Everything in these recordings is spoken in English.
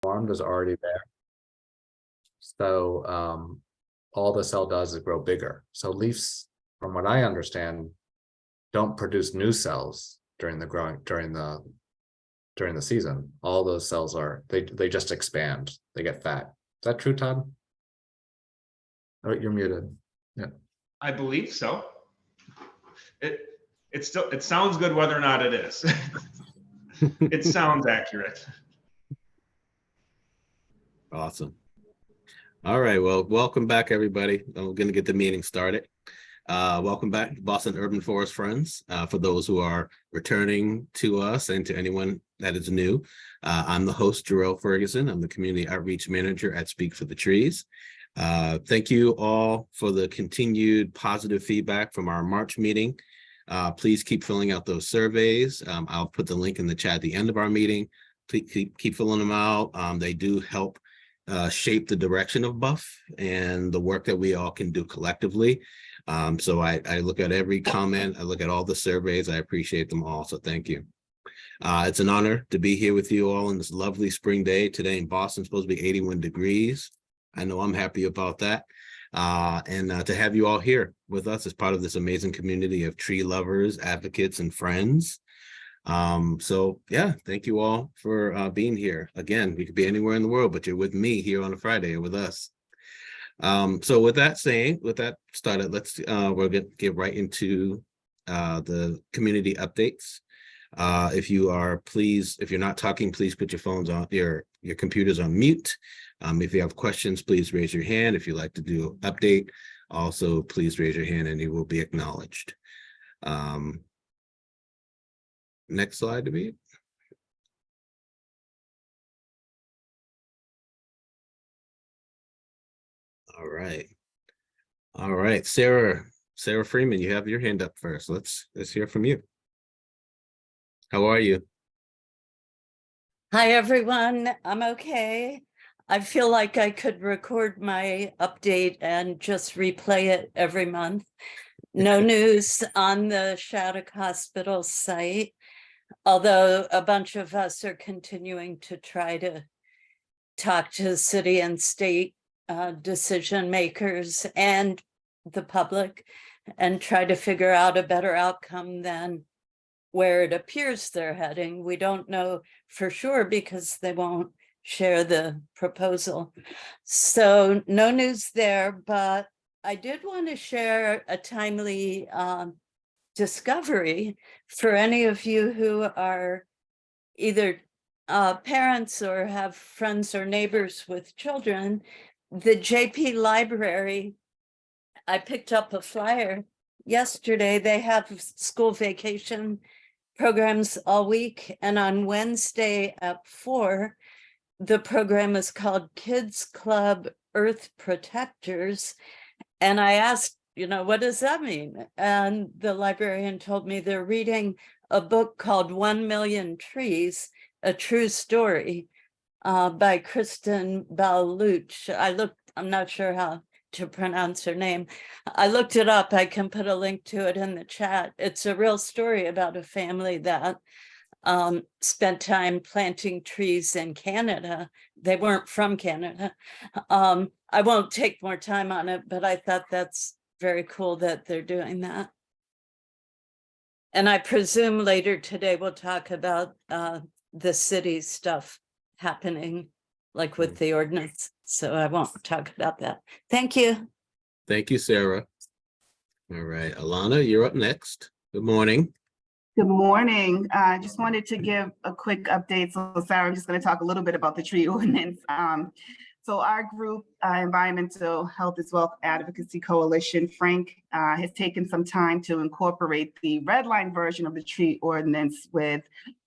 formed is already there. So all the cell does is grow bigger. So leaves, from what I understand, don't produce new cells during the season. All those cells are they just expand. They get fat. Is that true, Todd? Oh, you're muted. Yeah. I believe so. It sounds good whether or not it is. It sounds accurate. Awesome. All right, well, welcome back, everybody. I'm going to get the meeting started. Welcome back to Boston Urban Forest Friends. For those who are returning to us and to anyone that is new, I'm the host, Jarrell Ferguson. I'm the Community Outreach Manager at Speak for the Trees. Thank you all for the continued positive feedback from our March meeting. Please keep filling out those surveys. I'll put the link in the chat at the end of our meeting. Please keep filling them out. They do help shape the direction of Buff and the work that we all can do collectively. So I look at every comment, I look at all the surveys, I appreciate them all, so thank you. It's an honor to be here with you all on this lovely spring day. Today in Boston, it's supposed to be 81 degrees. I know I'm happy about that. And to have you all here with us as part of this amazing community of tree lovers, advocates, and friends. So yeah, thank you all for being here. Again, we could be anywhere in the world, but you're with me here on a Friday with us. So with that started, let's we'll get right into the community updates. If you're not talking, please put your phones on, your computers on mute. If you have questions, please raise your hand. If you'd like to do an update, also please raise your hand and you will be acknowledged. Next slide to be. All right, Sarah Freeman, you have your hand up first. Let's hear from you. How are you? Hi, everyone. I'm okay. I feel like I could record my update and just replay it every month. No news on the Shattuck Hospital site, although a bunch of us are continuing to try to talk to city and state decision makers and the public and try to figure out a better outcome than where it appears they're heading. We don't know for sure because they won't share the proposal. So no news there, but I did want to share a timely discovery for any of you who are either parents or have friends or neighbors with children. The JP Library, I picked up a flyer yesterday. They have school vacation programs all week, and on Wednesday at 4, the program is called Kids Club Earth Protectors. And I asked, what does that mean? And the librarian told me they're reading a book called 1 Million Trees, A True Story by Kristen Baluch. I'm not sure how to pronounce her name. I looked it up. I can put a link to it in the chat. It's a real story about a family that spent time planting trees in Canada. They weren't from Canada. I won't take more time on it, but I thought that's very cool that they're doing that. And I presume later today we'll talk about the city stuff happening, like with the ordinance. So I won't talk about that. Thank you. Thank you, Sarah. All right, Alana, you're up next. Good morning. Good morning. I just wanted to give a quick update. So Sarah, I'm just going to talk a little bit about the tree ordinance. So our group, Environmental Health as Wealth Advocacy Coalition, Frank, has taken some time to incorporate the red line version of the tree ordinance with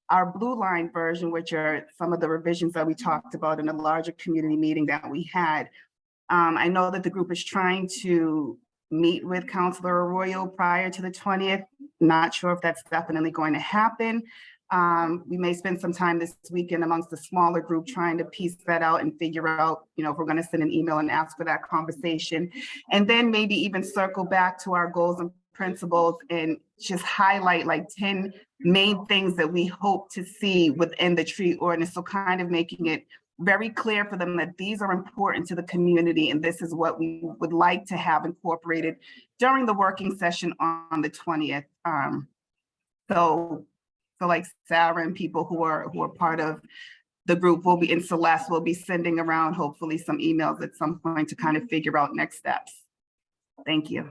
our blue line version, which are some of the revisions that we talked about in a larger community meeting that we had. I know that the group is trying to meet with Councilor Arroyo prior to the 20th. Not sure if that's definitely going to happen. We may spend some time this weekend amongst the smaller group trying to piece that out and figure out, if we're going to send an email and ask for that conversation. And then maybe even circle back to our goals and principles and just highlight like 10 main things that we hope to see within the tree ordinance. So kind of making it very clear for them that these are important to the community and this is what we would like to have incorporated during the working session on the 20th. So like Sarah and people who are part of the group will be, and Celeste will be sending around hopefully some emails at some point to kind of figure out next steps. Thank you.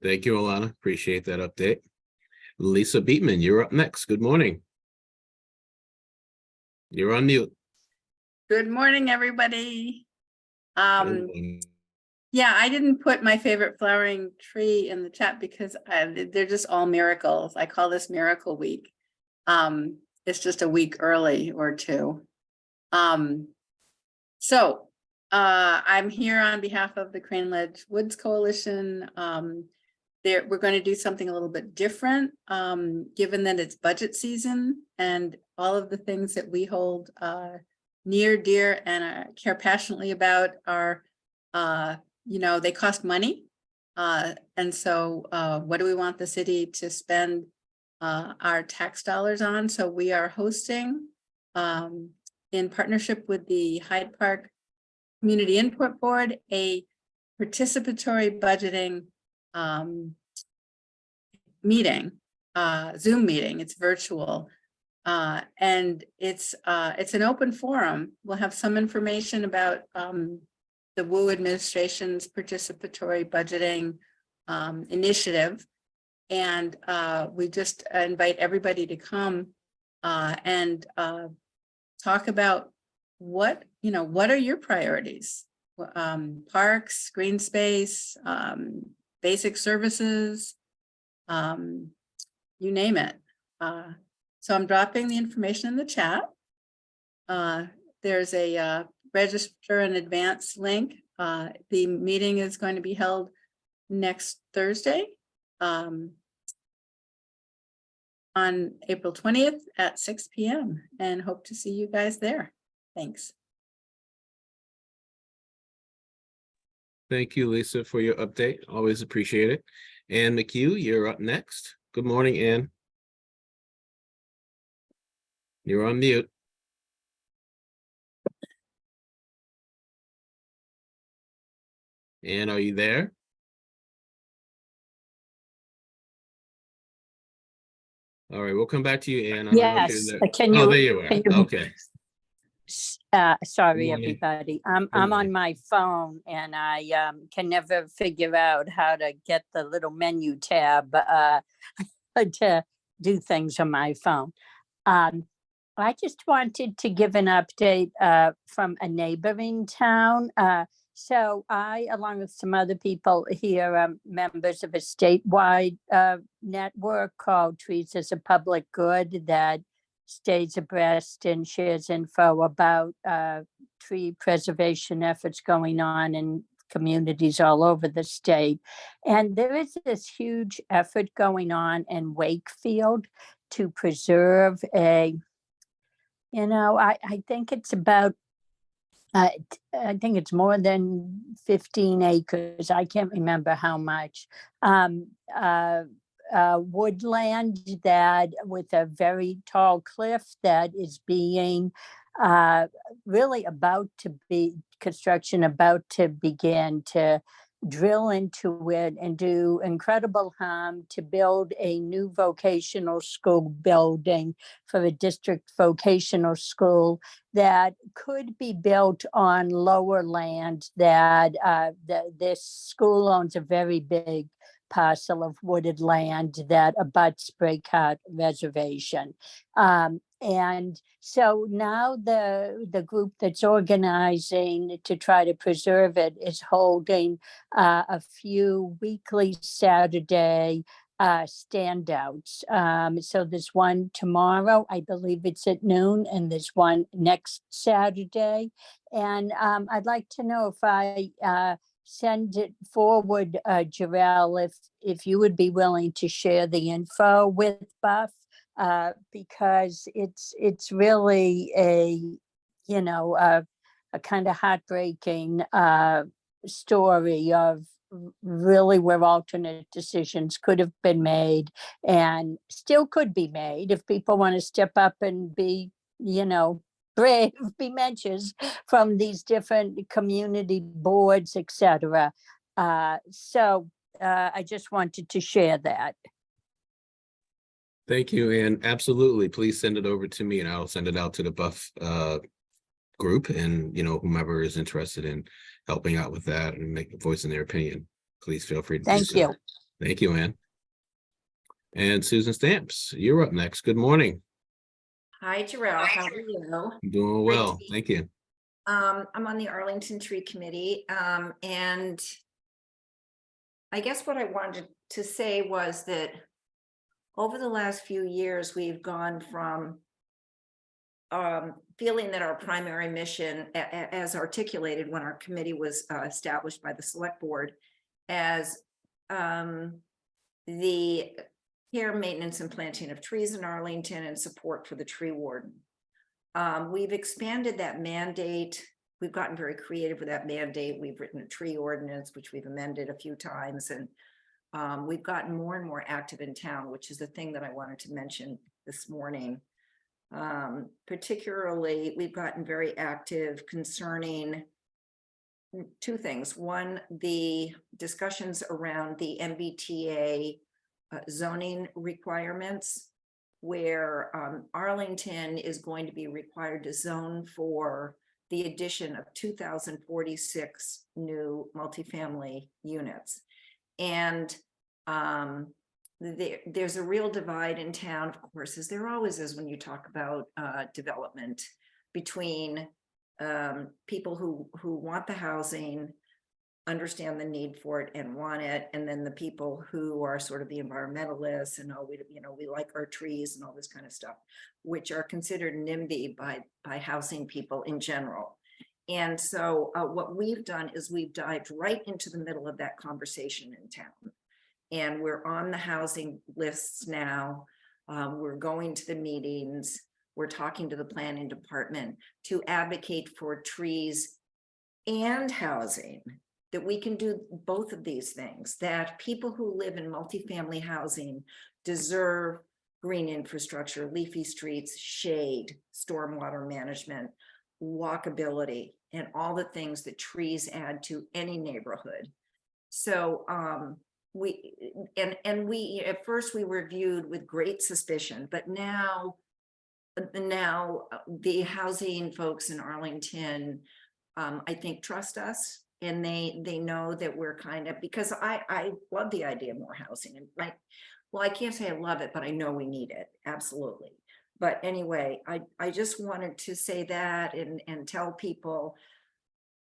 Thank you, Alana. Appreciate that update. Lisa Beatman, you're up next. Good morning. You're on mute. Good morning, everybody. Good Yeah, I didn't put my favorite flowering tree in the chat because they're just all miracles. I call this Miracle Week. It's just a week early or two. So I'm here on behalf of the Crane Ledge Woods Coalition. We're going to do something a little bit different, given that it's budget season and all of the things that we hold near, dear, and care passionately about are, they cost money. And so what do we want the city to spend our tax dollars on? So we are hosting, in partnership with the Hyde Park Community Input Board, a participatory budgeting meeting, Zoom meeting. It's virtual. And it's an open forum. We'll have some information about the Wu administration's participatory budgeting initiative. And we just invite everybody to come and talk about what are your priorities? Parks, green space, basic services, you name it. So I'm dropping the information in the chat. There's a register in advance link. The meeting is going to be held next Thursday on April 20th at 6 p.m. and hope to see you guys there. Thanks. Thank you, Lisa, for your update. Always appreciate it. Ann McHugh, you're up next. Good morning, Ann. You're on mute. Ann, are you there? All right, we'll come back to you, Ann. I don't know if you're Yes, there. can Oh, you? there you are. can you- Okay. Sorry, morning. everybody. I'm morning. on my phone and I can never figure out how to get the little menu tab to do things on my phone. I just wanted to give an update from a neighboring town. So I, along with some other people here, are members of a statewide network called Trees as a Public Good that stays abreast and shares info about tree preservation efforts going on in communities all over the state. And there is this huge effort going on in Wakefield to preserve I think it's about I think it's more than 15 acres. I can't remember how much. Woodland that with a very tall cliff that is being really about to be construction about to begin to drill into it and do incredible harm to build a new vocational school building for a district vocational school that could be built on lower land that this school owns a very big parcel of wooded land that abuts Breakheart Reservation. And so now the group that's organizing to try to preserve it is holding a few weekly Saturday standouts. So there's one tomorrow, I believe it's at noon, and there's one next Saturday. And I'd like to know if I send it forward, Jarell, if you would be willing to share the info with Buff, because it's really a kind of heartbreaking story of really where alternate decisions could have been made and still could be made if people want to step up and be brave mentions from these different community boards, etc. So I just wanted to share that. Thank you, and absolutely, please send it over to me and I'll send it out to the Buff group and, you know, whomever is interested in helping out with that and voicing their opinion. Please feel free to do Thank so. you. Thank you, Ann. And Susan Stamps, you're up next. Good morning. Hi, Jarrell. How are you? Doing Great to well. be Thank you. I'm on the Arlington Tree Committee, and I guess what I wanted to say was that over the last few years, we've gone from feeling that our primary mission, as articulated when our committee was established by the select board, as the care, maintenance, and planting of trees in Arlington and support for the tree warden. We've expanded that mandate. We've gotten very creative with that mandate. We've written a tree ordinance, which we've amended a few times, and we've gotten more and more active in town, which is the thing that I wanted to mention this morning. Particularly, we've gotten very active concerning two things. One, the discussions around the MBTA zoning requirements, where Arlington is going to be required to zone for the addition of 2,046 new multifamily units. And there's a real divide in town, of course, as there always is when you talk about development, between people who want the housing, understand the need for it and want it, and then the people who are sort of the environmentalists and we like our trees and all this kind of stuff, which are considered NIMBY by housing people in general. And so what we've done is we've dived right into the middle of that conversation in town, and we're on the housing lists now. We're going to the meetings, we're talking to the planning department to advocate for trees and housing, that we can do both of these things, that people who live in multifamily housing deserve green infrastructure, leafy streets, shade, stormwater management, walkability, and all the things that trees add to any neighborhood. So we at first we were viewed with great suspicion, but now the housing folks in Arlington, I think, trust us. And they know that we're kind of, because I love the idea of more housing, and well, I can't say I love it, but I know we need it, absolutely. But anyway, I just wanted to say that and tell people,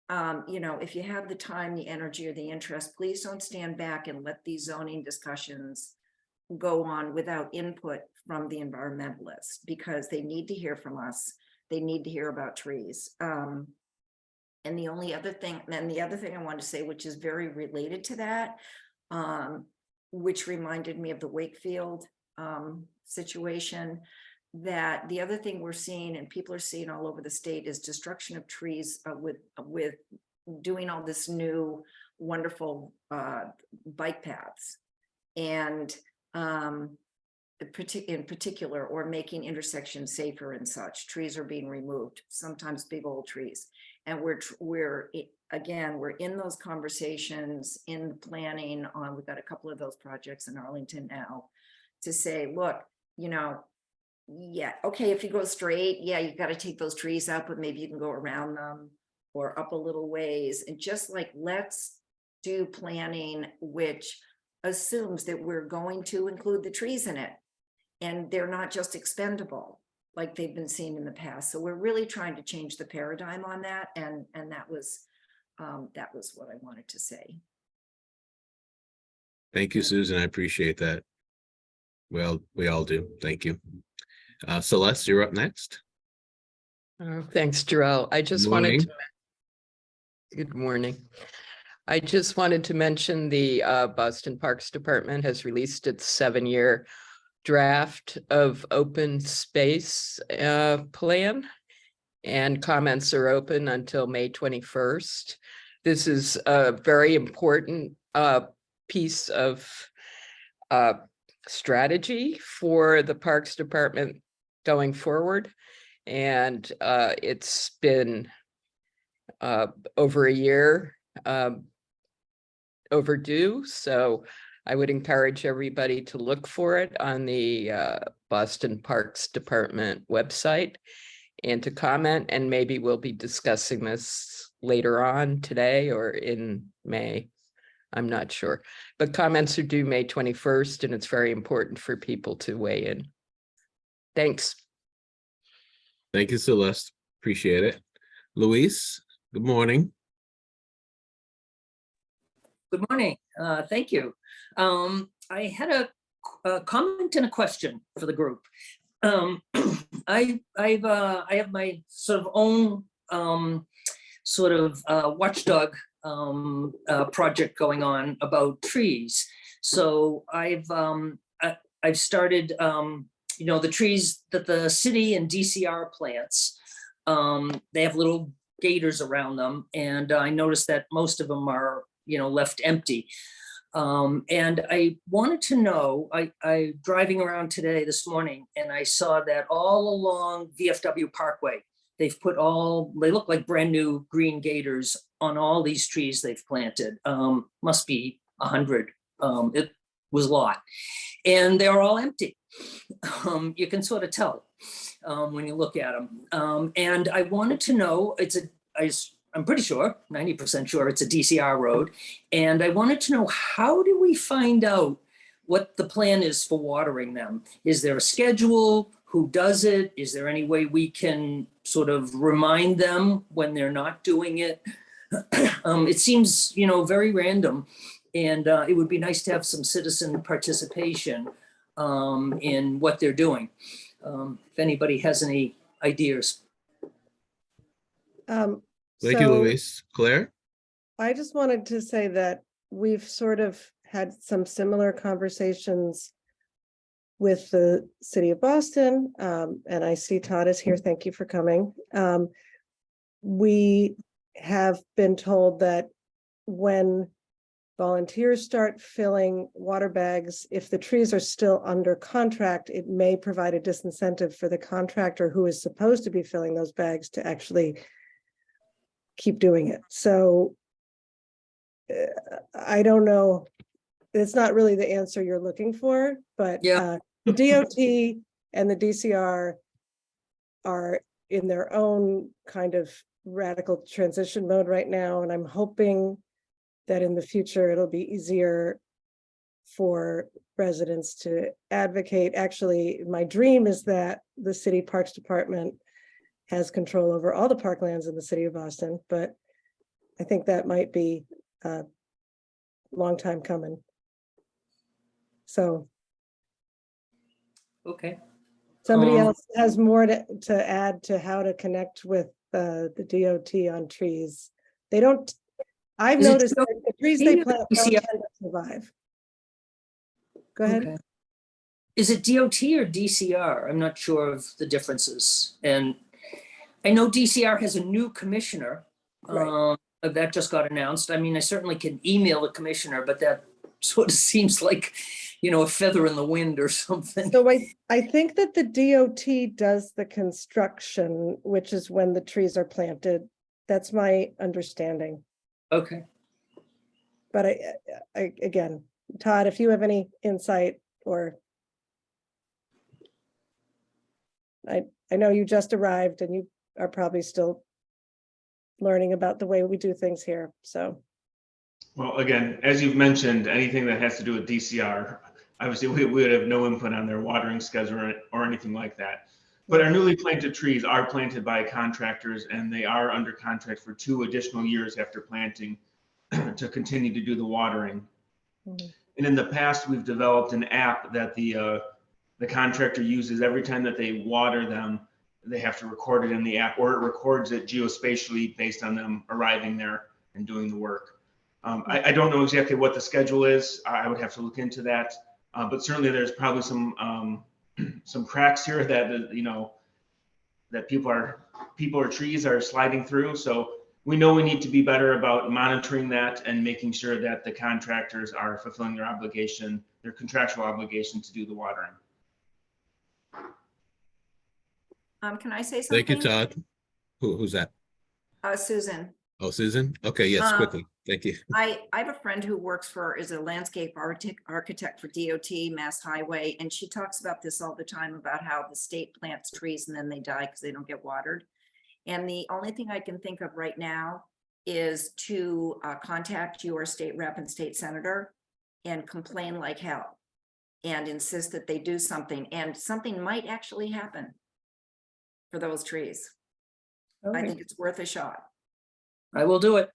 if you have the time, the energy, or the interest, please don't stand back and let these zoning discussions go on without input from the environmentalists, because they need to hear from us. They need to hear about trees. And the other thing I wanted to say, which is very related to that, which reminded me of the Wakefield situation, that the other thing we're seeing and people are seeing all over the state is destruction of trees with doing all this new wonderful bike paths, and in particular, or making intersections safer and such. Trees are being removed, sometimes big old trees. And we're in those conversations, in the planning on, we've got a couple of those projects in Arlington now, to say, look, yeah, okay, if you go straight, yeah, you got to take those trees out, but maybe you can go around them or up a little ways. And just like, let's do planning which assumes that we're going to include the trees in it, and they're not just expendable like they've been seen in the past. So we're really trying to change the paradigm on that. And that was what I wanted to say. Thank you, Susan. I appreciate that. Well, we all do. Thank you. Celeste, you're up next. Thanks, Jarrell. I just wanted to. Good morning. I just wanted to mention the Boston Parks Department has released its 7-year draft of open space plan, and comments are open until May 21st. This is a very important piece of strategy for the Parks Department going forward. And it's been over a year overdue. So I would encourage everybody to look for it on the Boston Parks Department website and to comment. And maybe we'll be discussing this later on today or in May. I'm not sure, but comments are due May 21st, and it's very important for people to weigh in. Thanks. Thank you, Celeste. Appreciate it. Luis, good morning. Good morning. Thank you. I had a comment and a question for the group. I have my sort of own watchdog project going on about trees. So I've started, the trees that the city and DCR plants. They have little gators around them, and I noticed that most of them are left empty. And I wanted to know, I driving around this morning, and I saw that all along VFW Parkway, they've put they look like brand new green gators on all these trees they've planted. Must be 100. It was a lot. And they're all empty. You can sort of tell when you look at them. And I wanted to know, I'm pretty sure, 90% sure it's a DCR road. And I wanted to know, how do we find out what the plan is for watering them? Is there a schedule? Who does it? Is there any way we can sort of remind them when they're not doing it? It seems, very random. And it would be nice to have some citizen participation in what they're doing. If anybody has any ideas. Thank you, Luis. Claire? I just wanted to say that we've sort of had some similar conversations with the city of Boston, and I see Todd is here. Thank you for coming. We have been told that when volunteers start filling water bags, if the trees are still under contract, it may provide a disincentive for the contractor who is supposed to be filling those bags to actually keep doing it. So I don't know. It's not really the answer you're looking for, but Yeah. The DOT and the DCR are in their own kind of radical transition mode right now. And I'm hoping that in the future, it'll be easier for residents to advocate. Actually, my dream is that the city parks department has control over all the parklands in the city of Boston, but I think that might be a long time coming. So. Okay. Somebody else has more to add to how to connect with the DOT on trees. They don't, I've Is it noticed that the trees they DOT or plant don't DCR? tend to survive. Go ahead. Okay. Is it DOT or DCR? I'm not sure of the differences. And I know DCR has a new commissioner. Right. That just got announced. I mean, I certainly can email the commissioner, but that sort of seems like, a feather in the wind or something. So I think that the DOT does the construction, which is when the trees are planted. That's my understanding. Okay. But I again, Todd, if you have any insight, or I know you just arrived and you are probably still learning about the way we do things here. So. Well, again, as you've mentioned, anything that has to do with DCR, obviously we would have no input on their watering schedule or anything like that. But our newly planted trees are planted by contractors, and they are under contract for 2 additional years after planting to continue to do the watering. Mm-hmm. And in the past, we've developed an app that the contractor uses every time that they water them. They have to record it in the app, or it records it geospatially based on them arriving there and doing the work. I don't know exactly what the schedule is. I would have to look into that. But certainly there's probably some cracks here that, that people or trees are sliding through. So we know we need to be better about monitoring that and making sure that the contractors are fulfilling their obligation, their contractual obligation to do the watering. Can I say Thank you, something? Todd. Who's that? Susan, Oh, Susan? Okay, yes, Um, quickly. Thank you. I have a friend who works is a landscape architect for DOT, Mass Highway, and she talks about this all the time about how the state plants trees and then they die because they don't get watered. And the only thing I can think of right now is to contact your state rep and state senator and complain like hell and insist that they do something, and something might actually happen for those trees. I think it's worth a shot. I will do it.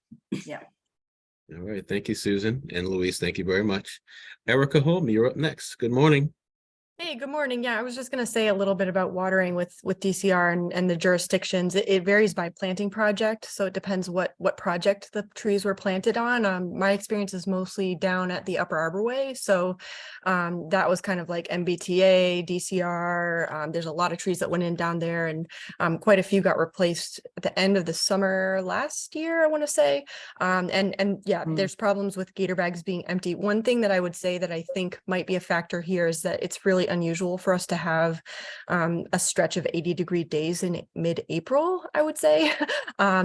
All right, thank you, Susan, and Louise, thank you very much. Erica Holm, you're up next. Good morning. Hey, good morning. Yeah, I was just going to say a little bit about watering with DCR and the jurisdictions. It varies by planting project, so it depends what project the trees were planted on. My experience is mostly down at the Upper Arbor Way, so that was kind of like MBTA, DCR. There's a lot of trees that went in down there, and quite a few got replaced at the end of the summer last year, I want to say. And yeah, there's problems with gator bags being empty. One thing that I would say that I think might be a factor here is that it's really unusual for us to have a stretch of 80-degree days in mid-April, I would say.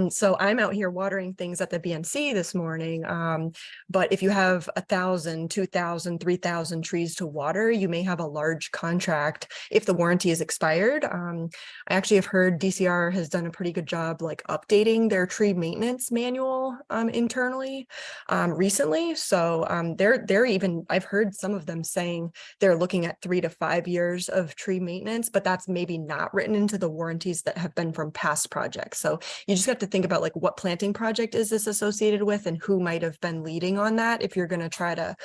So I'm out here watering things at the BNC this morning. But if you have 1,000, 2,000, 3,000 trees to water, you may have a large contract if the warranty is expired. I actually have heard DCR has done a pretty good job like updating their tree maintenance manual internally recently. So they're even, I've heard some of them saying they're looking at 3 to 5 years of tree maintenance, but that's maybe not written into the warranties that have been from past projects. So you just have to think about like what planting project is this associated with and who might have been leading on that if you're going to try to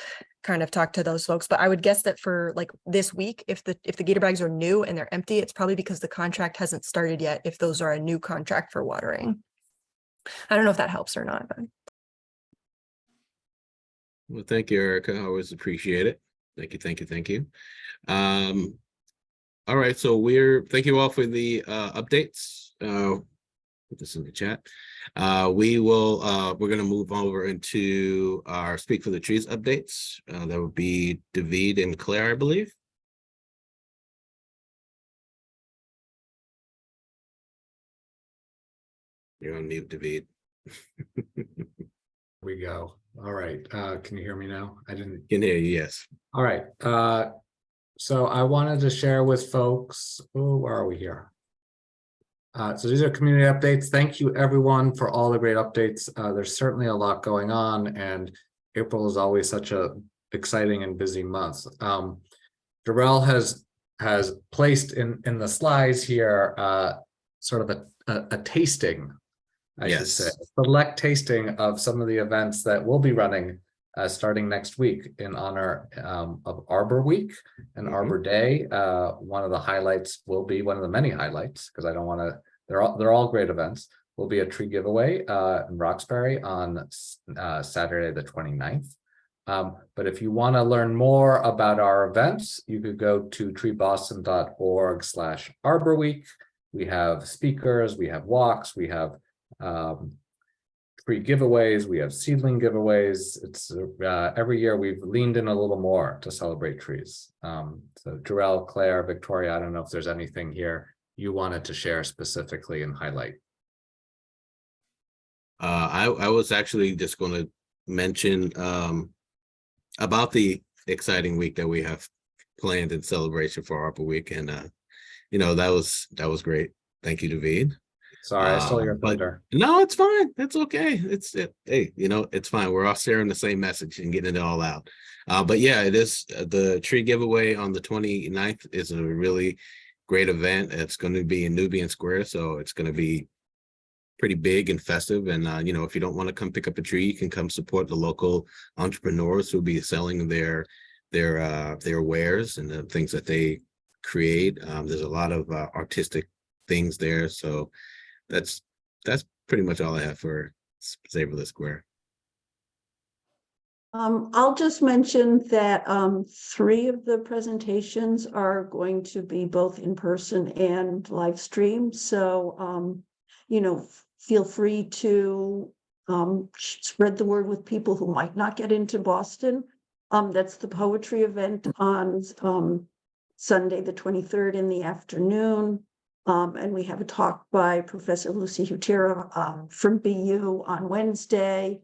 kind of talk to those folks. But I would guess that for like this week, if the gator bags are new and they're empty, it's probably because the contract hasn't started yet if those are a new contract for watering. I don't know if that helps or not. But... Well, thank you, Erica. I always appreciate it. Thank you, thank you, thank you. All right, so thank you all for the updates. Put this in the chat. We're gonna move over into our Speak for the Trees updates. That would be David and Claire, I believe. You're on mute, David. We go. All right. Can you hear me now? I didn't. Can hear you, yes. All right. So I wanted to share with folks, where are we here? So these are community updates. Thank you everyone for all the great updates. There's certainly a lot going on, and April is always such a exciting and busy month. Darrell has placed in the slides here sort of a tasting, I should say, a select tasting of some of the events that we'll be running starting next week in honor of Arbor Week and Arbor Day. One of the highlights will be, one of the many highlights, because I don't want to, they're all great events, will be a tree giveaway in Roxbury on Saturday the 29th. But if you want to learn more about our events, you could go to treeboston.org/Arbor Week. We have speakers, we have walks, we have tree giveaways, we have seedling giveaways. It's every year we've leaned in a little more to celebrate trees. So Jarrell, Claire, Victoria, I don't know if there's anything here you wanted to share specifically and highlight. I was actually just going to mention about the exciting week that we have planned in celebration for Arbor Week, and you know, that was great. Thank you, David. Sorry, I stole your thunder. No, it's fine. It's okay. Hey, you know, it's fine. We're all sharing the same message and getting it all out. But yeah, it is the tree giveaway on the 29th is a really great event. It's going to be in Nubian Square, so it's going to be pretty big and festive. And you know, if you don't want to come pick up a tree, you can come support the local entrepreneurs who'll be selling their wares and the things that they create. There's a lot of artistic things there, so that's pretty much all I have for Savor the Square. I'll just mention that 3 of the presentations are going to be both in person and live stream. So, you know, feel free to spread the word with people who might not get into Boston. That's the poetry event on Sunday, the 23rd in the afternoon. And we have a talk by Professor Lucy Hutera from BU on Wednesday,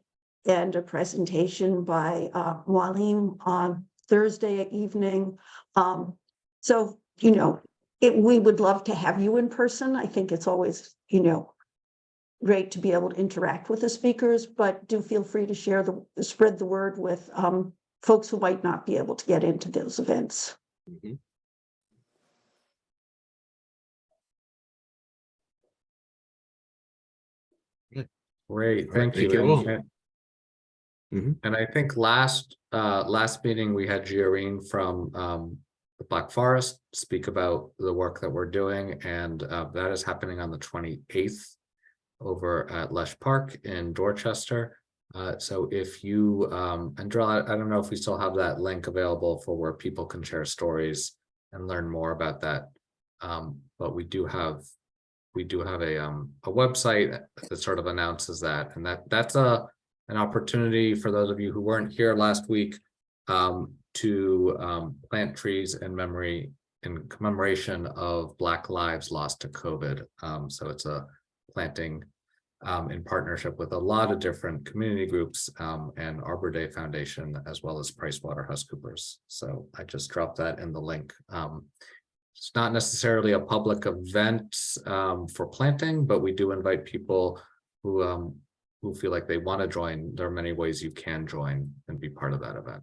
and a presentation by Walim on Thursday evening. So, you know, we would love to have you in person. I think it's always, you know, great to be able to interact with the speakers, but do feel free to spread the word with folks who might not be able to get into those events. Mhm. Great, All right, thank thank you. you all. And I think last meeting, we had Giorene from the Black Forest speak about the work that we're doing, and that is happening on the 28th over at Lesh Park in Dorchester. So if you, and Drew, I don't know if we still have that link available for where people can share stories and learn more about that. But we do have a website that sort of announces that, and that's an opportunity for those of you who weren't here last week to plant trees in commemoration of Black lives lost to COVID. So it's a planting in partnership with a lot of different community groups and Arbor Day Foundation, as well as PricewaterhouseCoopers. So I just dropped that in the link. It's not necessarily a public event for planting, but we do invite people who feel like they want to join. There are many ways you can join and be part of that event.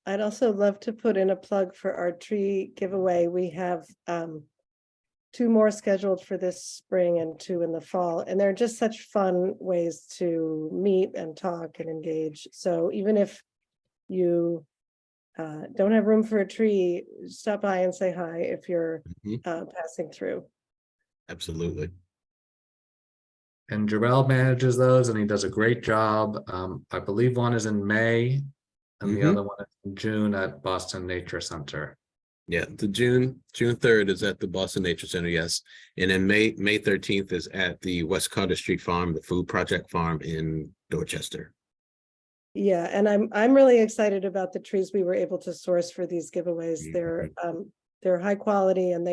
I'd also love to put in a plug for our tree giveaway. We have 2 more scheduled for this spring and 2 in the fall, and they're just such fun ways to meet and talk and engage. So even if you don't have room for a tree, stop by and say hi if you're passing through. Absolutely. And Jarrell manages those, and he does a great job. I believe one is in May, and the other one is in June at Boston Nature Center. Yeah, the June 3rd is at the Boston Nature Center, yes. And then May 13th is at the West Carter Street Farm, the Food Project Farm in Dorchester. Yeah, and I'm really excited about the trees we were able to source for these giveaways. They're high quality, and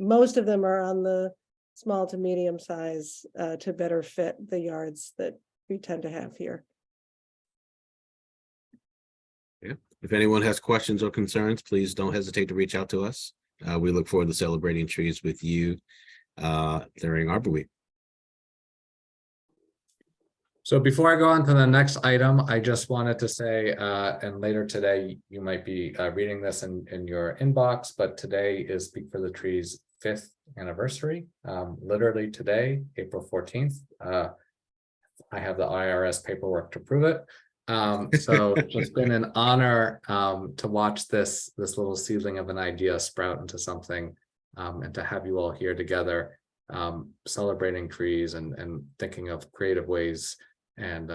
most of them are on the small to medium size to better fit the yards that we tend to have here. Yeah. If anyone has questions or concerns, please don't hesitate to reach out to us. We look forward to celebrating trees with you during Arbor Week. So before I go on to the next item, I just wanted to say, and later today, you might be reading this in your inbox, but today is Speak for the Trees 5th anniversary. Literally today, April 14th. I have the IRS paperwork to prove it. So it's been an honor to watch this little seedling of an idea sprout into something, and to have you all here together celebrating trees and thinking of creative ways and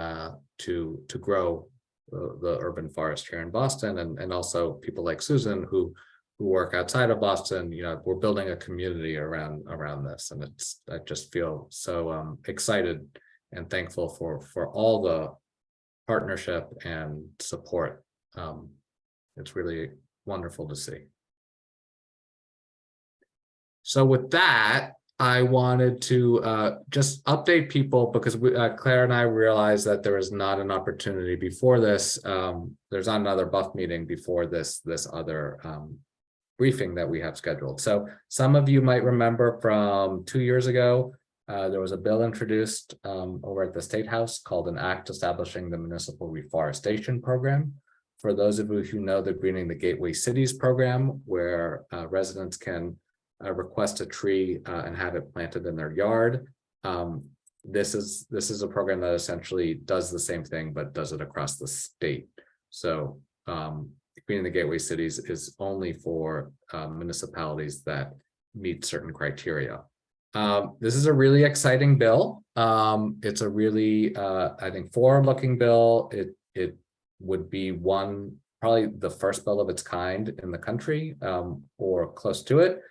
to grow the urban forest here in Boston, and also people like Susan who work outside of Boston. You know, we're building a community around this, and I just feel so excited and thankful for all the partnership and support. It's really wonderful to see. So with that, I wanted to just update people, because Claire and I realized that there is not an opportunity before this. There's not another BUF meeting before this other briefing that we have scheduled. So some of you might remember from 2 years ago, there was a bill introduced over at the State House called an act establishing the municipal reforestation program. For those of you who know the Greening the Gateway Cities program, where residents can request a tree and have it planted in their yard. This is a program that essentially does the same thing, but does it across the state. So Greening the Gateway Cities is only for municipalities that meet certain criteria. This is a really exciting bill. It's a really, I think, forward-looking bill. It would be probably the first bill of its kind in the country, or close to it.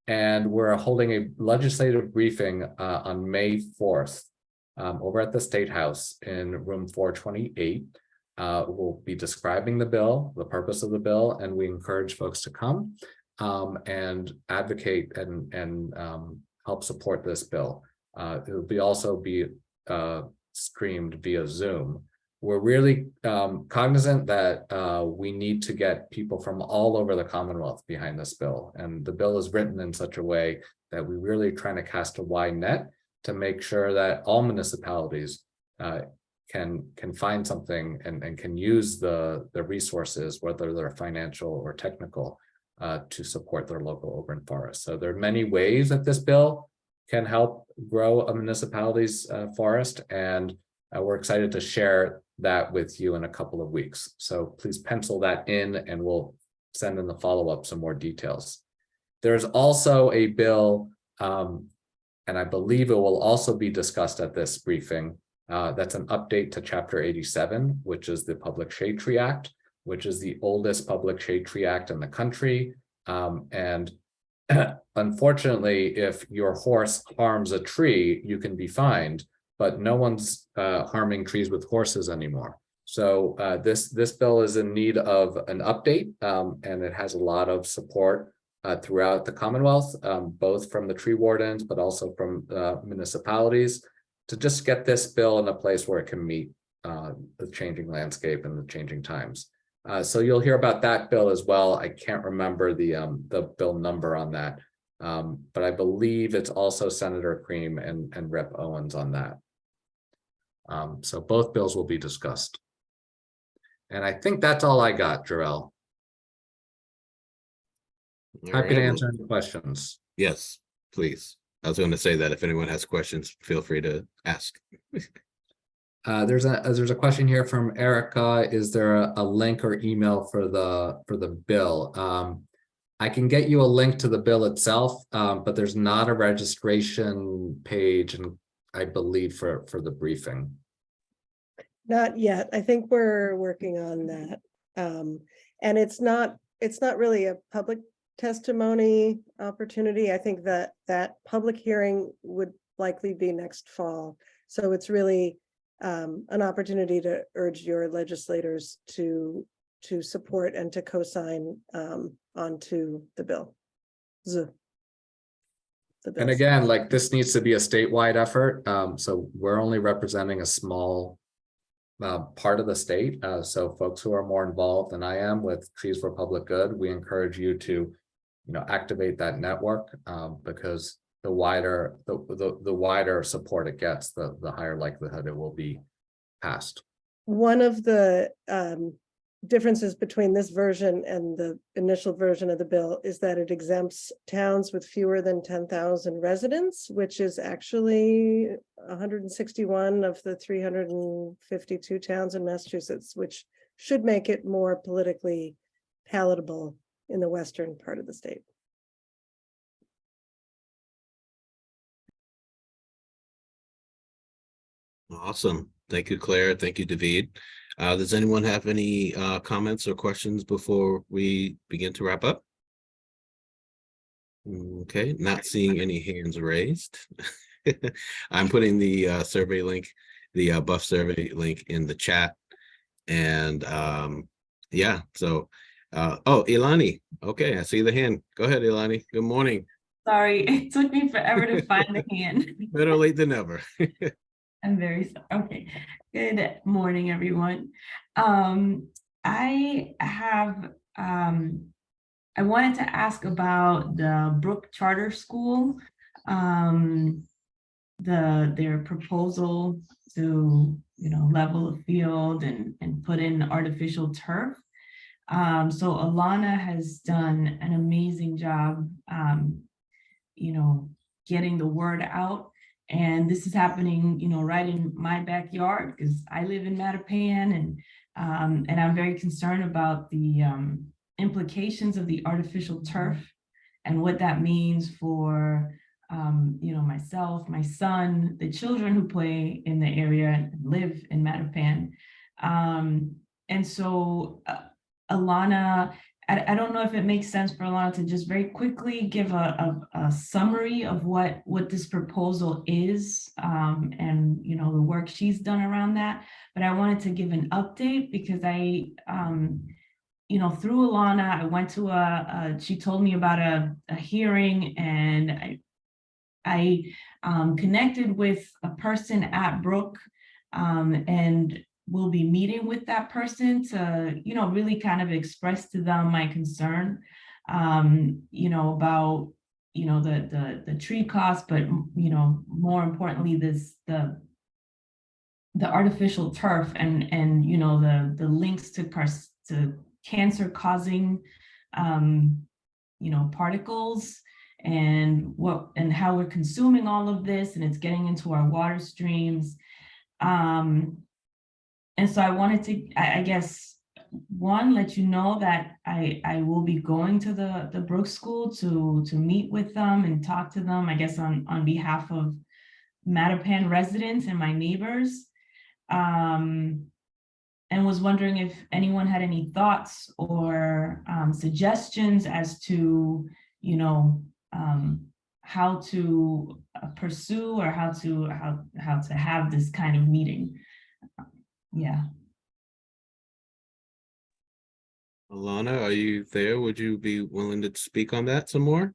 And we're holding a legislative briefing on May 4th over at the State House in room 428. We'll be describing the bill, the purpose of the bill, and we encourage folks to come. and advocate and help support this bill. It will be also be streamed via Zoom. We're really cognizant that we need to get people from all over the Commonwealth behind this bill. And the bill is written in such a way that we're really trying to cast a wide net to make sure that all municipalities can find something and can use the resources, whether they're financial or technical, to support their local urban forest. So there are many ways that this bill can help grow a municipality's forest, and we're excited to share that with you in a couple of weeks. So please pencil that in, and we'll send in the follow-up some more details. There's also a bill, and I believe it will also be discussed at this briefing. That's an update to Chapter 87, which is the Public Shade Tree Act, which is the oldest public shade tree act in the country. And unfortunately, if your horse harms a tree, you can be fined, but no one's harming trees with horses anymore. So this bill is in need of an update, and it has a lot of support throughout the Commonwealth, both from the tree wardens, but also from municipalities, to just get this bill in a place where it can meet the changing landscape and the changing times. So you'll hear about that bill as well. I can't remember the bill number on that, but I believe it's also Senator Cream and Rep. Owens on that. So both bills will be discussed. And I think that's all I got, Jarrell. Happy to answer any questions. Yes, please. I was going to say that if anyone has questions, feel free to ask. There's a question here from Erica. Is there a link or email for the bill? I can get you a link to the bill itself, but there's not a registration page, and I believe for the briefing. Not yet. I think we're working on that. And it's not really a public testimony opportunity. I think that public hearing would likely be next fall. So it's really an opportunity to urge your legislators to support and to co-sign onto the bill. And again, like, this needs to be a statewide effort. So we're only representing a small part of the state. So folks who are more involved than I am with Trees for Public Good, we encourage you to, activate that network, because the wider support it gets, the higher likelihood it will be passed. One of the differences between this version and the initial version of the bill is that it exempts towns with fewer than 10,000 residents, which is actually 161 of the 352 towns in Massachusetts, which should make it more politically palatable in the western part of the state. Awesome. Thank you, Claire. Thank you, David. Does anyone have any comments or questions before we begin to wrap up? Okay, not seeing any hands raised. I'm putting the survey link, the Buff survey link in the chat. And yeah, so oh, Ilani. Okay, I see the hand. Go ahead, Ilani. Good morning. Sorry, it took me forever to find the hand. Better late than never. I'm very sorry. Okay. Good morning, everyone. I wanted to ask about the Brook Charter School, their proposal to level the field and put in artificial turf. So Alana has done an amazing job, getting the word out. And this is happening, right in my backyard, because I live in Mattapan, and I'm very concerned about the implications of the artificial turf and what that means for, myself, my son, the children who play in the area and live in Mattapan. And so Alana, I don't know if it makes sense for Alana to just very quickly give a summary of what this proposal is, and the work she's done around that. But I wanted to give an update because through Alana, I went to she told me about a hearing, and I connected with a person at Brook, and will be meeting with that person to, really kind of express to them my concern, about, the tree cost, but, more importantly, the artificial turf and the links to cancer causing, particles, and how we're consuming all of this, and it's getting into our water streams. And so I wanted to, I guess, one, let you know that I will be going to the Brook School to meet with them and talk to them, I guess, on behalf of Mattapan residents and my neighbors. And was wondering if anyone had any thoughts or suggestions as to, how to pursue, or how to have this kind of meeting. Yeah. Alana, are you there? Would you be willing to speak on that some more?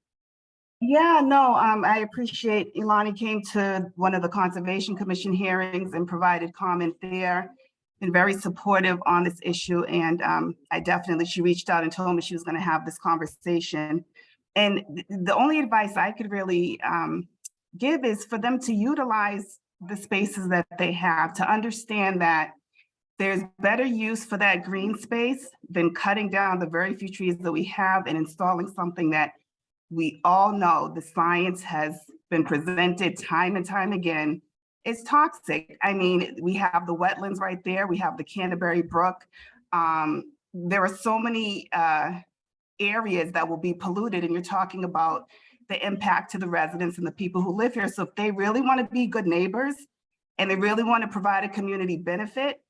Yeah, no, I appreciate Ilani came to one of the Conservation Commission hearings and provided comment there. Been very supportive on this issue, and she reached out and told me she was going to have this conversation. And the only advice I could really give is for them to utilize the spaces that they have, to understand that there's better use for that green space than cutting down the very few trees that we have and installing something that we all know the science has been presented time and time again. It's toxic. I mean, we have the wetlands right there. We have the Canterbury Brook. There are so many areas that will be polluted, and you're talking about the impact to the residents and the people who live here. So if they really want to be good neighbors and they really want to provide a community benefit,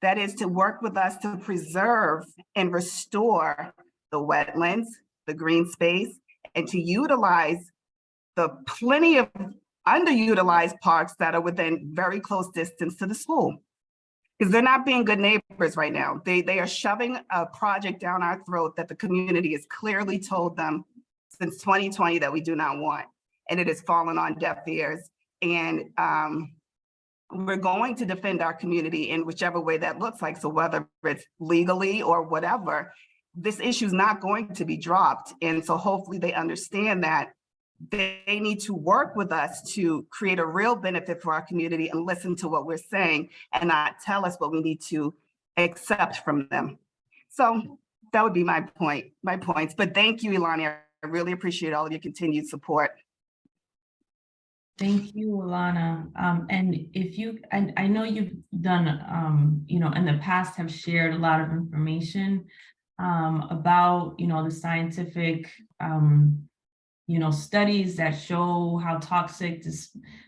that is to work with us to preserve and restore the wetlands, the green space, and to utilize the plenty of underutilized parks that are within very close distance to the school. Because they're not being good neighbors right now. They are shoving a project down our throat that the community has clearly told them since 2020 that we do not want. And it has fallen on deaf ears. And we're going to defend our community in whichever way that looks like. So whether it's legally or whatever, this issue is not going to be dropped. And so hopefully they understand that they need to work with us to create a real benefit for our community and listen to what we're saying and not tell us what we need to accept from them. So that would be my points. But thank you, Ilani. I really appreciate all of your continued support. Thank you, Alana. And if you, and I know you've done, in the past have shared a lot of information about, the scientific, studies that show how toxic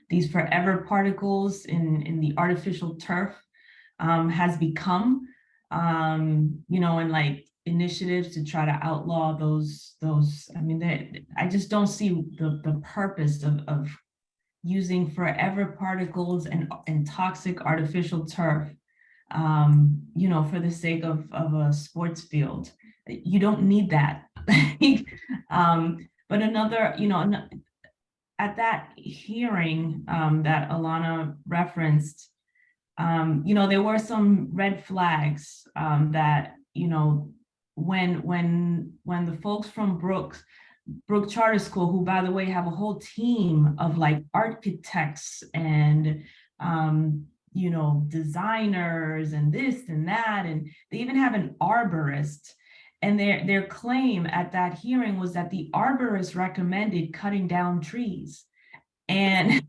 these forever particles in the artificial turf has become, and like initiatives to try to outlaw those, I mean, I just don't see the purpose of using forever particles and toxic artificial turf, for the sake of a sports field. You don't need that. But another, at that hearing that Alana referenced, there were some red flags that, when the folks from Brook Charter School, who, by the way, have a whole team of like architects and, designers and this and that, and they even have an arborist. And their claim at that hearing was that the arborist recommended cutting down trees. And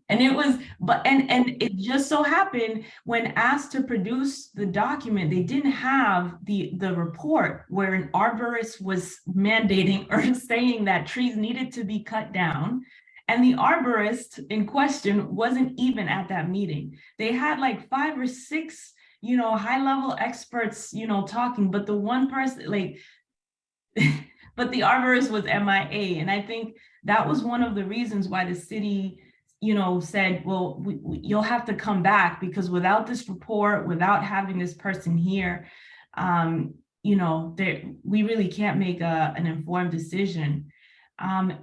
it was, and it just so happened when asked to produce the document, they didn't have the report where an arborist was mandating or saying that trees needed to be cut down. And the arborist in question wasn't even at that meeting. They had like 5 or 6 high-level experts, talking, but the one person, but the arborist was MIA. And I think that was one of the reasons why the city, said, well, you'll have to come back, because without this report, without having this person here, we really can't make an informed decision. And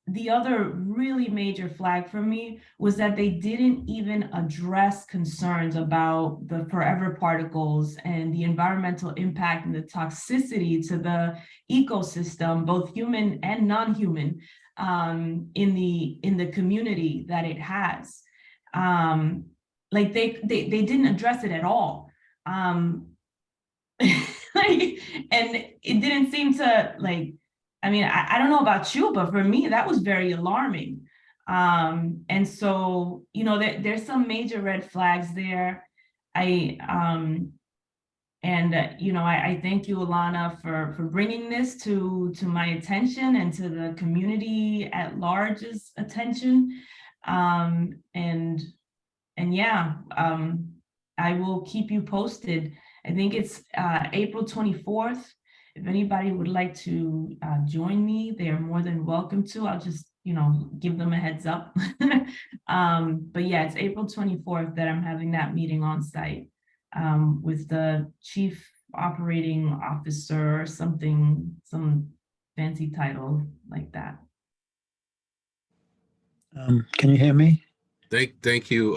the other really major flag for me was that they didn't even address concerns about the forever particles and the environmental impact and the toxicity to the ecosystem, both human and non-human, in the community that it has. Like they didn't address it at all. And it didn't seem to I mean, I don't know about you, but for me, that was very alarming. And so, there's some major red flags there. I thank you, Alana, for bringing this to my attention and to the community at large's attention. I will keep you posted. I think it's April 24th. If anybody would like to join me, they are more than welcome to. I'll just, give them a heads up. But yeah, it's April 24th that I'm having that meeting on site with the chief operating officer, some fancy title like that. Can you hear me? Thank you,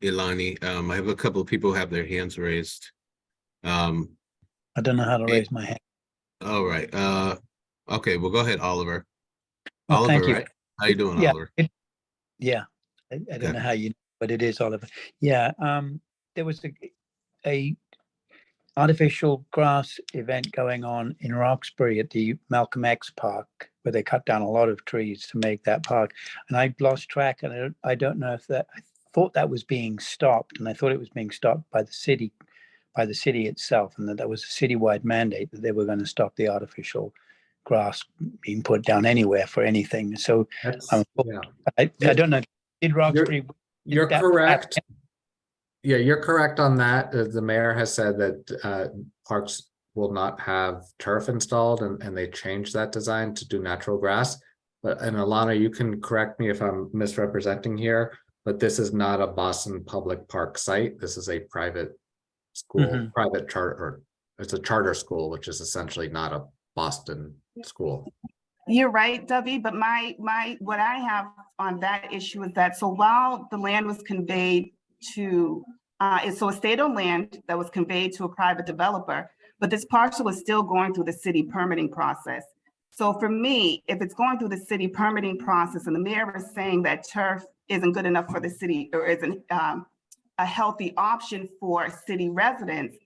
Ilani. I have a couple of people who have their hands raised. I don't know how to raise my hand. All right. Okay, well, go ahead, Oliver. Oh, Oliver, thank you. right? How you doing, Yeah, Oliver? I don't know how you know, but it is Oliver. Yeah, there was a artificial grass event going on in Roxbury at the Malcolm X Park, where they cut down a lot of trees to make that park. And I lost track, and I don't know if I thought that was being stopped, and I thought it was being stopped by the city itself, and that was a citywide mandate that they were going to stop the artificial grass being put down anywhere for anything. So I don't know. Did Roxbury? You're correct. Yeah, you're correct on that. The mayor has said that parks will not have turf installed, and they changed that design to do natural grass. And Alana, you can correct me if I'm misrepresenting here, but this is not a Boston Public Park site. This is a private school, private charter. It's a charter school, which is essentially not a Boston school. You're right, Dovey, but what I have on that issue is that, so while the land was conveyed to, it's a state-owned land that was conveyed to a private developer, but this parcel is still going through the city permitting process. So for me, if it's going through the city permitting process and the mayor is saying that turf isn't good enough for the city or isn't a healthy option for city residents,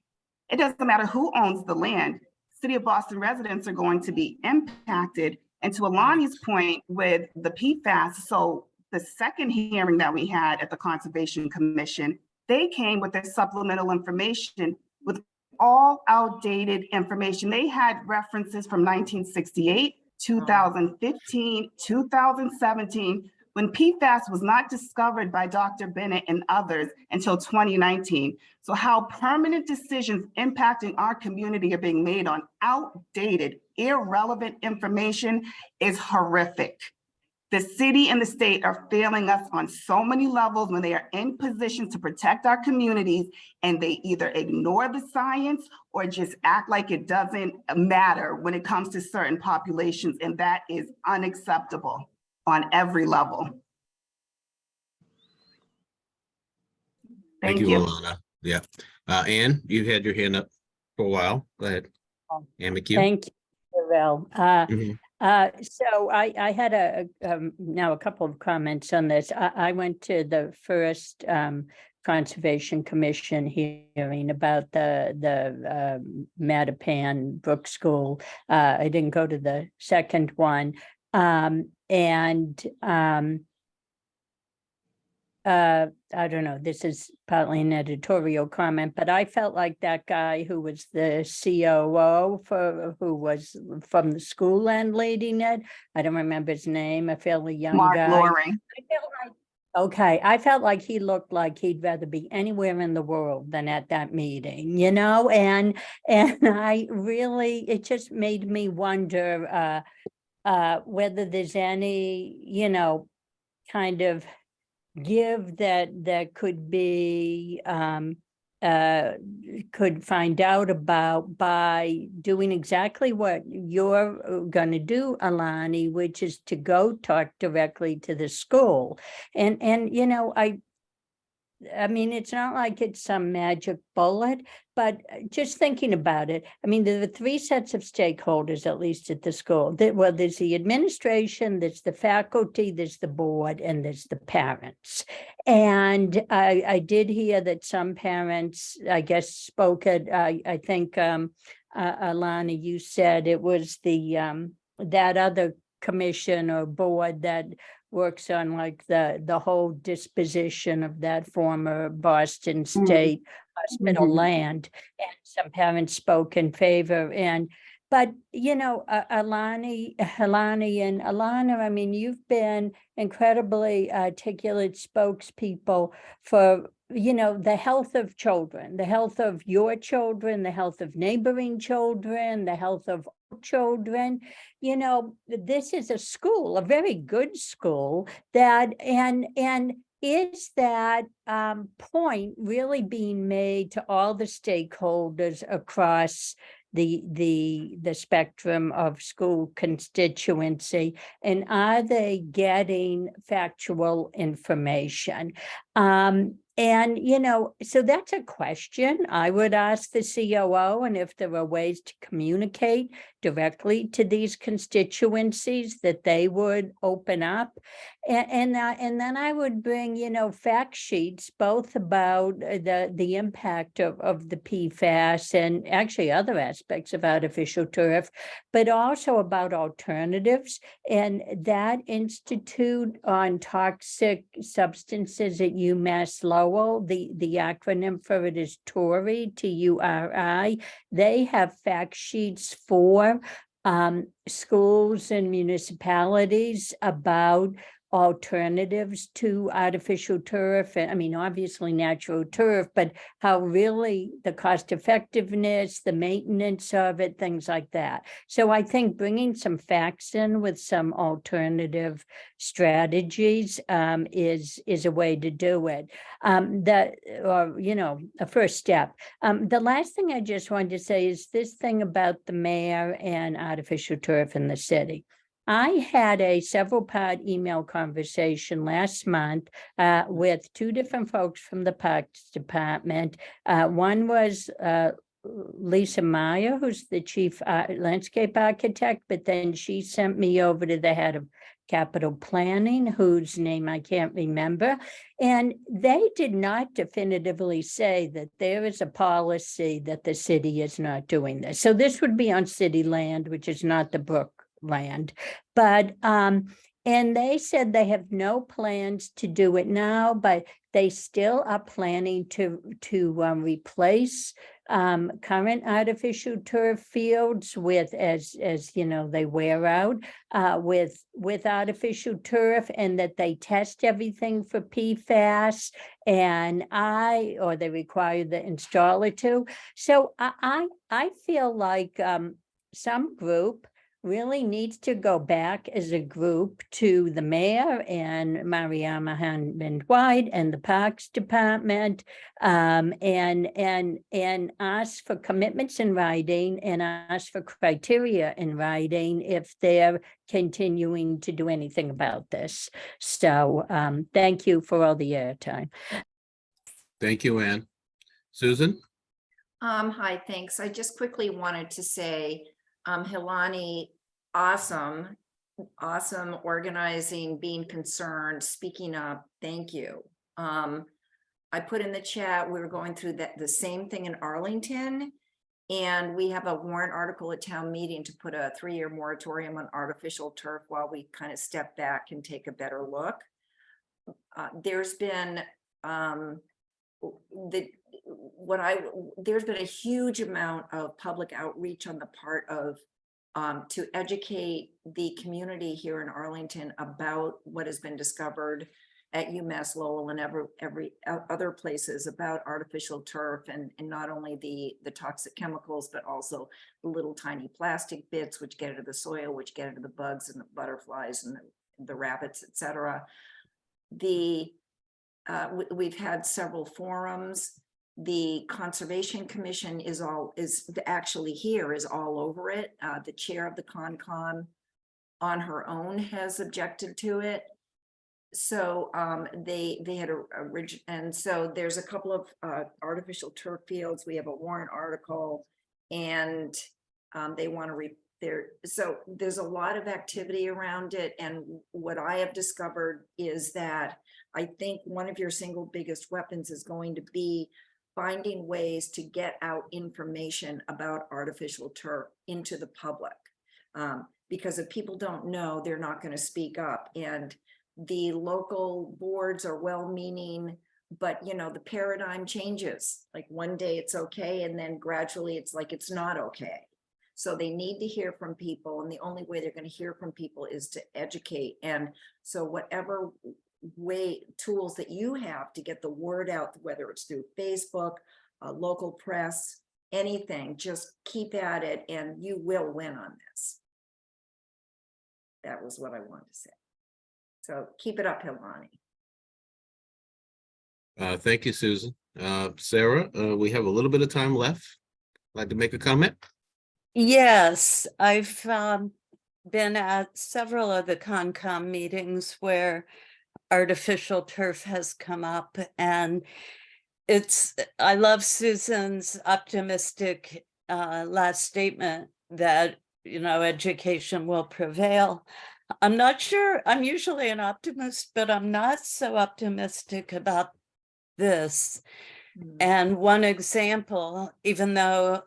it doesn't matter who owns the land. City of Boston residents are going to be impacted. And to Alani's point with the PFAS, so the second hearing that we had at the Conservation Commission, they came with their supplemental information with all outdated information. They had references from 1968, 2015, 2017, when PFAS was not discovered by Dr. Bennett and others until 2019. So how permanent decisions impacting our community are being made on outdated, irrelevant information is horrific. The city and the state are failing us on so many levels when they are in position to protect our communities, and they either ignore the science or just act like it doesn't matter when it comes to certain populations, and that is unacceptable on every level. Thank you, Alana. Yeah. Anne, you had your hand up for a while. Go ahead. Anne McHugh. Thank you, Val. So I had now a couple of comments on this. I went to the first Conservation Commission hearing about the Mattapan Brook School. I didn't go to the second one. I don't know, this is partly an editorial comment, but I felt like that guy who was the COO who was from the school landlady, Ned, I don't remember his name, a fairly young Mark guy. Loring. I felt like he looked like he'd rather be anywhere in the world than at that meeting, and I really, it just made me wonder whether there's any, kind of give that could be could find out about by doing exactly what you're going to do, Alani, which is to go talk directly to the school. And you know, I mean, it's not like it's some magic bullet, but just thinking about it, I mean, there are three sets of stakeholders, at least at the school. Well, there's the administration, there's the faculty, there's the board, and there's the parents. And I did hear that some parents, I guess, spoke at, I think, Alana, you said it was the that other commission or board that works on like the whole disposition of that former Boston State Hospital land, and some parents spoke in favor. But you know, Helani and Alana, I mean, you've been incredibly articulate spokespeople for, you know, the health of children, the health of your children, the health of neighboring children, the health of children. You know, this is a school, a very good school that, and is that point really being made to all the stakeholders across the spectrum of school constituency, and are they getting factual information? And, you know, so that's a question I would ask the COO, and if there are ways to communicate directly to these constituencies that they would open up. And then I would bring, you know, fact sheets, both about the impact of the PFAS and actually other aspects of artificial turf, but also about alternatives. And that Institute on Toxic Substances at UMass Lowell, the acronym for it is TURI, TURI. They have fact sheets for schools and municipalities about alternatives to artificial turf. I mean, obviously natural turf, but how really the cost effectiveness, the maintenance of it, things like that. So I think bringing some facts in with some alternative strategies is a way to do it. You know, a first step. The last thing I just wanted to say is this thing about the mayor and artificial turf in the city. I had a several-part email conversation last month with two different folks from the Parks Department. One was Lisa Meyer, who's the chief landscape architect, but then she sent me over to the head of capital planning, whose name I can't remember. And they did not definitively say that there is a policy that the city is not doing this. So this would be on city land, which is not the Brook land. But and they said they have no plans to do it now, but they still are planning to replace current artificial turf fields with, as you know, they wear out, with artificial turf, and that they test everything for PFAS, and or they require the installer to. So I feel like some group really needs to go back as a group to the mayor and Mariama Hammond-White and the Parks Department, and ask for commitments in writing and ask for criteria in writing if they're continuing to do anything about this. So thank you for all the airtime. Thank you, Ann. Susan? Hi, thanks. I just quickly wanted to say, Helani, awesome organizing, being concerned, speaking up. Thank you. I put in the chat, we were going through the same thing in Arlington, and we have a warrant article at town meeting to put a 3-year moratorium on artificial turf while we kind of step back and take a better look. There's been there's been a huge amount of public outreach on the part of to educate the community here in Arlington about what has been discovered at UMass Lowell and every other places about artificial turf, and not only the toxic chemicals, but also the little tiny plastic bits which get into the soil, which get into the bugs and the butterflies and the rabbits, etc. We've had several forums. The Conservation Commission is actually here, is all over it. The chair of the Concom on her own has objected to it. So they had and so there's a couple of artificial turf fields. We have a warrant article, and they want to so there's a lot of activity around it. And what I have discovered is that I think one of your single biggest weapons is going to be finding ways to get out information about artificial turf into the public. Because if people don't know, they're not going to speak up. And the local boards are well-meaning, but you know, the paradigm changes. Like one day it's okay, and then gradually it's like it's not okay. So they need to hear from people, and the only way they're going to hear from people is to educate. And so whatever tools that you have to get the word out, whether it's through Facebook, local press, anything, just keep at it, and you will win on this. That was what I wanted to say. So keep it up, Hilani. Thank you, Susan. Sarah, we have a little bit of time left. Like to make a comment? Yes, I've been at several of the Concom meetings where artificial turf has come up, and I love Susan's optimistic last statement that, you know, education will prevail. I'm not sure, I'm usually an optimist, but I'm not so optimistic about this. And one example, even though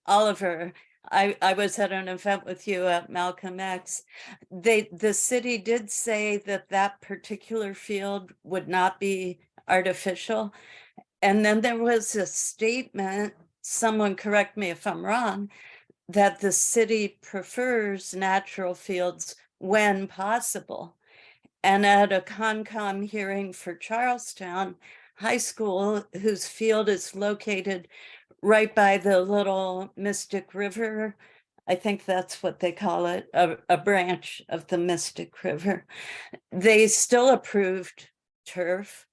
Oliver, I was at an event with you at Malcolm X, the city did say that that particular field would not be artificial. And then there was a statement, someone correct me if I'm wrong, that the city prefers natural fields when possible. And at a Concom hearing for Charlestown High School, whose field is located right by the little Mystic River, I think that's what they call it, a branch of the Mystic River, they still approved turf.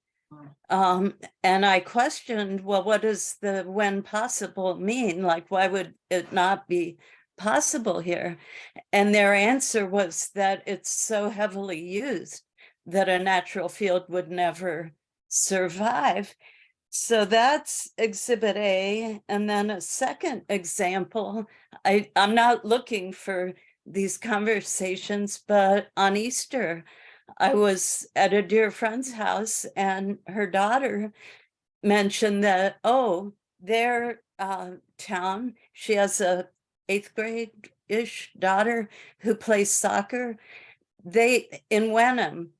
And I questioned, well, what does the when possible mean? Like, why would it not be possible here? And their answer was that it's so heavily used that a natural field would never survive. So that's exhibit A. And then a second example, I'm not looking for these conversations, but on Easter, I was at a dear friend's house, and her daughter mentioned that, oh, their town, she has a 8th grade-ish daughter who plays soccer, in Wenham,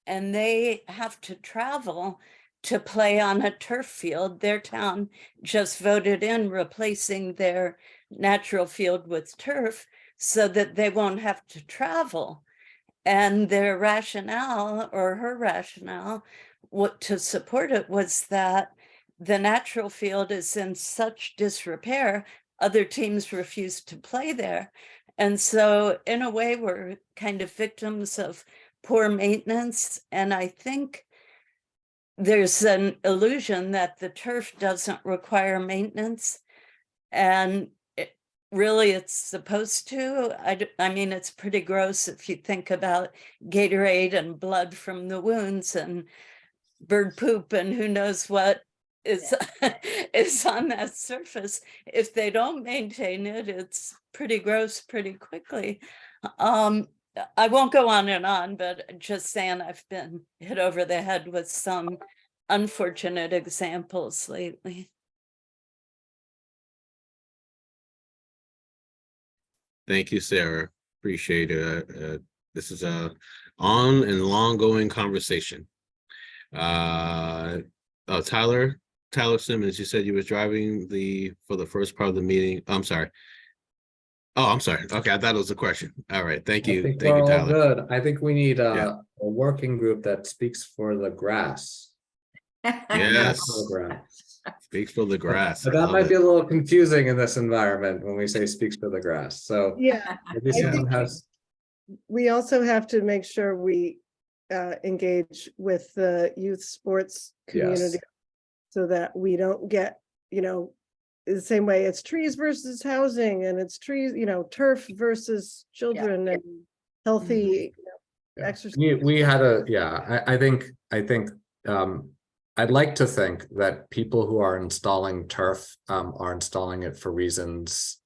and they have to travel to play on a turf field. Their town just voted in replacing their natural field with turf so that they won't have to travel. And their rationale, or her rationale, to support it was that the natural field is in such disrepair, other teams refuse to play there. And so in a way, we're kind of victims of poor maintenance. And I think there's an illusion that the turf doesn't require maintenance. And really, it's supposed to. I mean, it's pretty gross if you think about Gatorade and blood from the wounds and bird poop and who knows what is, is on that surface. If they don't maintain it, it's pretty gross pretty quickly. I won't go on and on, but just saying I've been hit over the head with some unfortunate examples lately. Thank you, Sarah. Appreciate it. This is a on and long going conversation. Tyler Simmons, you said you was driving for the first part of the meeting. I'm sorry. Oh, I'm sorry. Okay, I thought it was a question. All right, thank you. Thank you, Tyler. Good. I think we need a working group that speaks for the grass. Yes. Speaks for the grass. But that might be a little confusing in this environment when we say speaks for the grass. So Yeah, maybe someone has. we also have to make sure we engage with the youth sports community. so that we don't get, the same way it's trees versus housing and it's trees, turf versus children and healthy exercise. We had I think, I'd like to think that people who are installing turf are installing it for reasons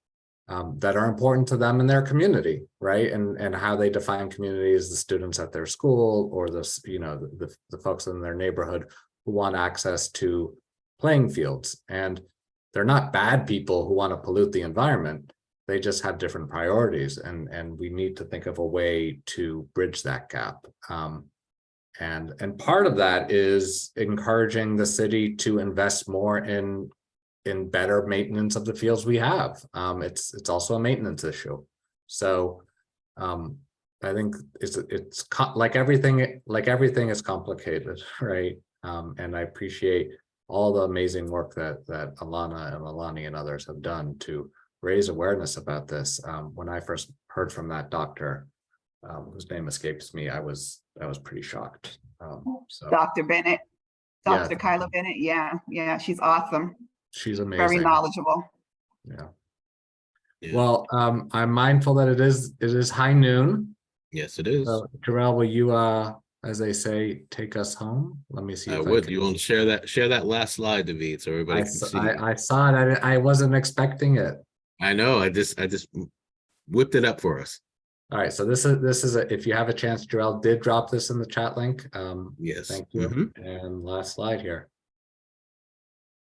that are important to them and their community, right? And how they define community as the students at their school or the folks in their neighborhood who want access to playing fields. And they're not bad people who want to pollute the environment. They just have different priorities, and we need to think of a way to bridge that gap. And part of that is encouraging the city to invest more in better maintenance of the fields we have. It's also a maintenance issue. So I think it's like everything is complicated, right? And I appreciate all the amazing work that Alana and Alani and others have done to raise awareness about this. When I first heard from that doctor, whose name escapes me, I was pretty shocked. So Dr. Bennett, Yeah. Dr. Kyla Bennett. Yeah, she's awesome. she's amazing. Very knowledgeable. Yeah. Yeah. Well, I'm mindful that it is high noon. Yes, it is. So, Jarrell, will you, as they say, take us home? Let me see. I if would. can- You want to share that last slide, David, so everybody I, can s- see. I saw it. I wasn't expecting it. I know. I just whipped it up for us. All right. So this is if you have a chance, Jarrell did drop this in the chat link. Yes. Thank you. Mhm. And last slide here.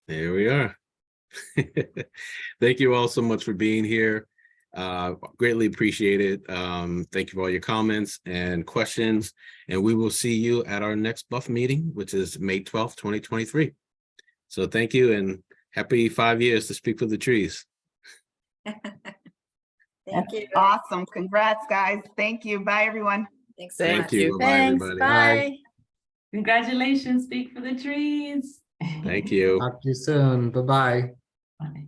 There we are. Thank you all so much for being here. Greatly appreciate it. Thank you for all your comments and questions. And we will see you at our next Buff meeting, which is May 12th, 2023. So thank you and happy 5 years to Speak for the Trees. Thank you. Awesome. Congrats, guys. Thank you. Bye, everyone. Thanks so Thank much. you. Bye-bye, Thanks, everybody. bye. Congratulations, Speak for the Trees. Thank you. Talk to you soon. Bye-bye. Bye.